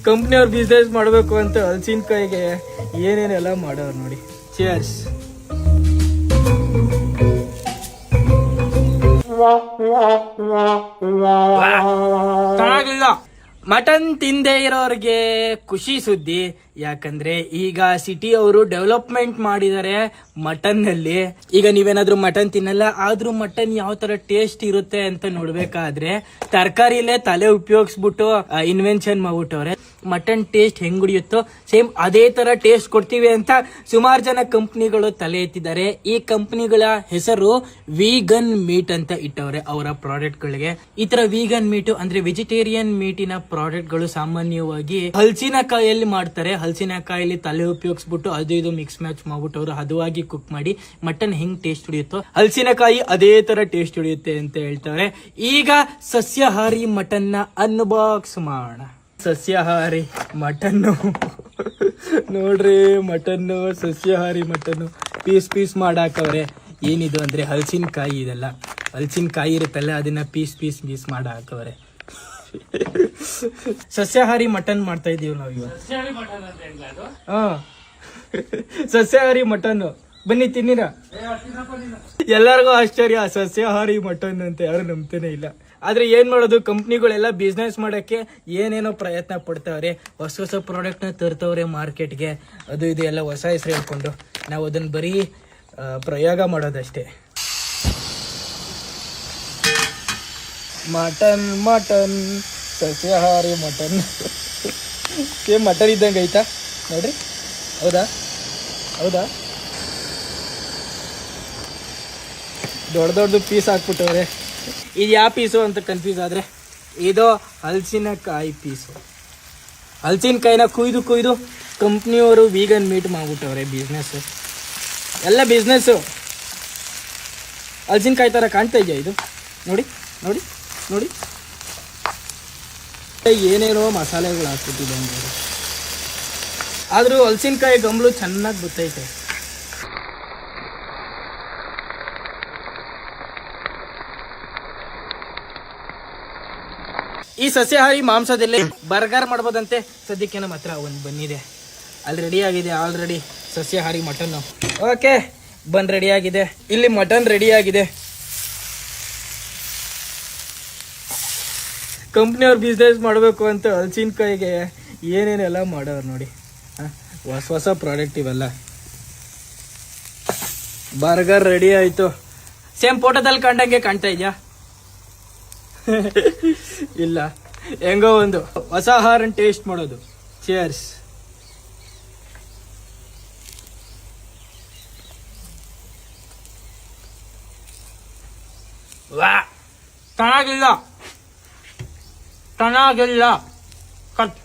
ಕಂಪ್ನಿಯವ್ರು business ಮಾಡಬೇಕು ಅಂತ ಹಲಸಿನಕಾಯಿಗೆ ಏನೇನೆಲ್ಲ ಮಾಡೋರು ನೋಡಿ. ಚಿಯರ್ಸ್. ಚೆನ್ನಾಗಿಲ್ಲ. ಮಟನ್ ತಿಂದೇ ಇರೋರಿಗೆ ಖುಷಿ ಸುದ್ದಿ. ಯಾಕಂದ್ರೆ ಈಗ ಸಿಟಿ ಅವರು ಡೆವಲಪ್ಮೆಂಟ್ ಮಾಡಿದ್ದಾರೆ ಮಟನ್ ನಲ್ಲಿ. ಈಗ ನೀವೇನಾದ್ರೂ ಮಟನ್ ತಿನ್ನಲ್ಲ, ಆದ್ರೂ ಮಟನ್ ಯಾವ ತರ ಟೇಸ್ಟ್ ಇರುತ್ತೆ ಅಂತ ನೋಡ್ಬೇಕಾದ್ರೆ ತರಕಾರಿಲೇ ತಲೆ ಉಪಯೋಗಿಸ್ಬಿಟ್ಟು ಇನ್ವೆನ್ಷನ್ ಮಾಡ್ಬಿಟ್ಟವ್ರೆ. ಮಟನ್ ಟೇಸ್ಟ್ ಹೆಂಗ್ ಕುಡಿಯುತ್ತೋ ಸೇಮ್ ಅದೇ ತರ ಟೇಸ್ಟ್ ಕೊಡ್ತೀವಿ ಅಂತ ಸುಮಾರು ಜನ ಕಂಪ್ನಿಗಳು ತಲೆ ಎತ್ತಿದ್ದಾರೆ. ಈ ಕಂಪ್ನಿಗಳ ಹೆಸರು ವೀಗನ್ ಮೀಟ್ ಅಂತ ಇಟ್ಟವ್ರೆ ಅವರ ಪ್ರಾಡಕ್ಟ್ ಗಳಿಗೆ. ಈ ತರ ವೀಗನ್ ಮೀಟ್ ಅಂದ್ರೆ ವೆಜಿಟೇರಿಯನ್ ಮೀಟಿನ ಪ್ರಾಡಕ್ಟ್ ಗಳು ಸಾಮಾನ್ಯವಾಗಿ ಹಲಸಿನಕಾಯಲ್ಲಿ ಮಾಡ್ತಾರೆ. ಹಲಸಿನಕಾಯಲ್ಲಿ ತಲೆ ಉಪಯೋಗಿಸ್ಬಿಟ್ಟು ಅದು ಇದು ಮಿಕ್ಸ್ ಮ್ಯಾಚ್ ಮಾಡ್ಬಿಟ್ಟು ಅವರು ಹದವಾಗಿ ಕುಕ್ ಮಾಡಿ ಮಟನ್ ಹೆಂಗ್ ಟೇಸ್ಟ್ ಹೊಡಿಯುತ್ತೋ ಹಲಸಿನಕಾಯಿ ಅದೇ ತರ ಟೇಸ್ಟ್ ಹೊಡಿಯುತ್ತೆ ಅಂತ ಹೇಳ್ತಾರೆ. ಈಗ ಸಸ್ಯಾಹಾರಿ ಮಟನ್ ನ ಅನ್ಬಾಕ್ಸ್ ಮಾಡೋಣ. ಸಸ್ಯಾಹಾರಿ ಮಟನ್ನು ನೋಡ್ರಿ, ಮಟನ್ನು ಸಸ್ಯಾಹಾರಿ ಮಟನ್ನು ಪೀಸ್ ಪೀಸ್ ಮಾಡಾಕವ್ರೆ. ಏನಿದು ಅಂದ್ರೆ ಹಲಸಿನಕಾಯಿ, ಇದೆಲ್ಲ ಹಲಸಿನಕಾಯಿ ಇರುತ್ತಲ್ಲ ಅದನ್ನ ಪೀಸ್ ಪೀಸ್ ಪೀಸ್ ಮಾಡಾಕವ್ರೆ. ಸಸ್ಯಾಹಾರಿ ಮಟನ್ ಮಾಡ್ತಾ ಇದೀವಿ ನಾವು ಇವತ್ತು. ಸಸ್ಯಾಹಾರಿ ಮಟನ್ ಬನ್ನಿ ತಿನ್ನಿರ. ಎಲ್ಲರಿಗೂ ಆಶ್ಚರ್ಯ, ಸಸ್ಯಾಹಾರಿ ಮಟನ್ ಅಂತ ಯಾರು ನಂಬ್ತಾನೆ ಇಲ್ಲ. ಆದ್ರೆ ಏನ್ ಮಾಡೋದು, ಕಂಪ್ನಿಗಳೆಲ್ಲ ಬಿಸ್ನೆಸ್ ಮಾಡಕ್ಕೆ ಏನೇನೋ ಪ್ರಯತ್ನ ಪಡ್ತಾವ್ರೆ. ಹೊಸ ಹೊಸ ಪ್ರಾಡಕ್ಟ್ ನ ತರ್ತವ್ರೆ ಮಾರ್ಕೆಟ್ಗೆ. ಅದು ಇದು ಎಲ್ಲ ಹೊಸ ಹೆಸರು ಹೇಳ್ಕೊಂಡು ನಾವು ಅದನ್ನ ಬರೀ ಪ್ರಯೋಗ ಮಾಡೋದಷ್ಟೇ. ಮಟನ್ ಮಟನ್ ಸಸ್ಯಾಹಾರಿ ಮಟನ್ ಮಟನ್ ಇದ್ದಂಗೆ ಐತಾ ನೋಡ್ರಿ. ಹೌದಾ ಹೌದಾ ದೊಡ್ಡ ದೊಡ್ಡದು ಪೀಸ್ ಹಾಕ್ಬಿಟ್ಟವ್ರೆ. ಇದು ಯಾವ ಪೀಸು ಅಂತ ಕನ್ಫ್ಯೂಸ್ ಆದ್ರೆ ಇದು ಹಲಸಿನಕಾಯಿ ಪೀಸು. ಹಲಸಿನಕಾಯಿನ ಕುಯ್ದು ಕುಯ್ದು ಕಂಪ್ನಿಯವರು ವೀಗನ್ ಮೀಟ್ ಮಾಡ್ಬಿಟ್ಟವ್ರೆ. ಬಿಸ್ನೆಸ್ ಎಲ್ಲ ಬಿಸ್ನೆಸ್ಸು. ಹಲಸಿನಕಾಯಿ ಥರ ಕಾಣ್ತಾ ಇದೆಯಾ ಇದು? ನೋಡಿ ನೋಡಿ ನೋಡಿ, ಏನೇನೋ ಮಸಾಲೆಗಳು ಹಾಕ್ಬಿಟ್ಟಿದೆ ಅಂದರೆ. ಆದರೂ ಹಲಸಿನಕಾಯಿ ಗಂಬಳು ಚೆನ್ನಾಗಿ ಗೊತ್ತೈತೆ. ಈ ಸಸ್ಯಾಹಾರಿ ಮಾಂಸದಲ್ಲಿ ಬರ್ಗರ್ ಮಾಡ್ಬೋದಂತೆ. ಸದ್ಯಕ್ಕೆ ನಮ್ಮ ಹತ್ರ ಒಂದು ಬಂದಿದೆ, ಅಲ್ಲಿ ರೆಡಿ ಆಗಿದೆ ಆಲ್ರೆಡಿ ಸಸ್ಯಾಹಾರಿ ಮಟನ್ನು. ಓಕೆ, ಬನ್ ರೆಡಿ ಆಗಿದೆ, ಇಲ್ಲಿ ಮಟನ್ ರೆಡಿ ಆಗಿದೆ. ಕಂಪ್ನಿಯವ್ರು ಬಿಸ್ನೆಸ್ ಮಾಡಬೇಕು ಅಂತ ಹಲಸಿನಕಾಯಿಗೆ ಏನೇನೆಲ್ಲ ಮಾಡೋರು ನೋಡಿ. ಹೊಸ ಹೊಸ ಪ್ರಾಡಕ್ಟ್ ಇವೆಲ್ಲ. ಬರ್ಗರ್ ರೆಡಿ ಆಯಿತು. ಸೇಮ್ ಫೋಟೋದಲ್ಲಿ ಕಂಡಂಗೆ ಕಾಣ್ತಾ ಇದೆಯಾ? ಇಲ್ಲ, ಹೆಂಗೋ ಒಂದು ಹೊಸ ಆಹಾರನ ಟೇಸ್ಟ್ ಮಾಡೋದು. ಚಿಯರ್ಸ್. ವಾ, ಚೆನ್ನಾಗಿಲ್ಲ ಚೆನ್ನಾಗಿಲ್ಲ. ಕಟ್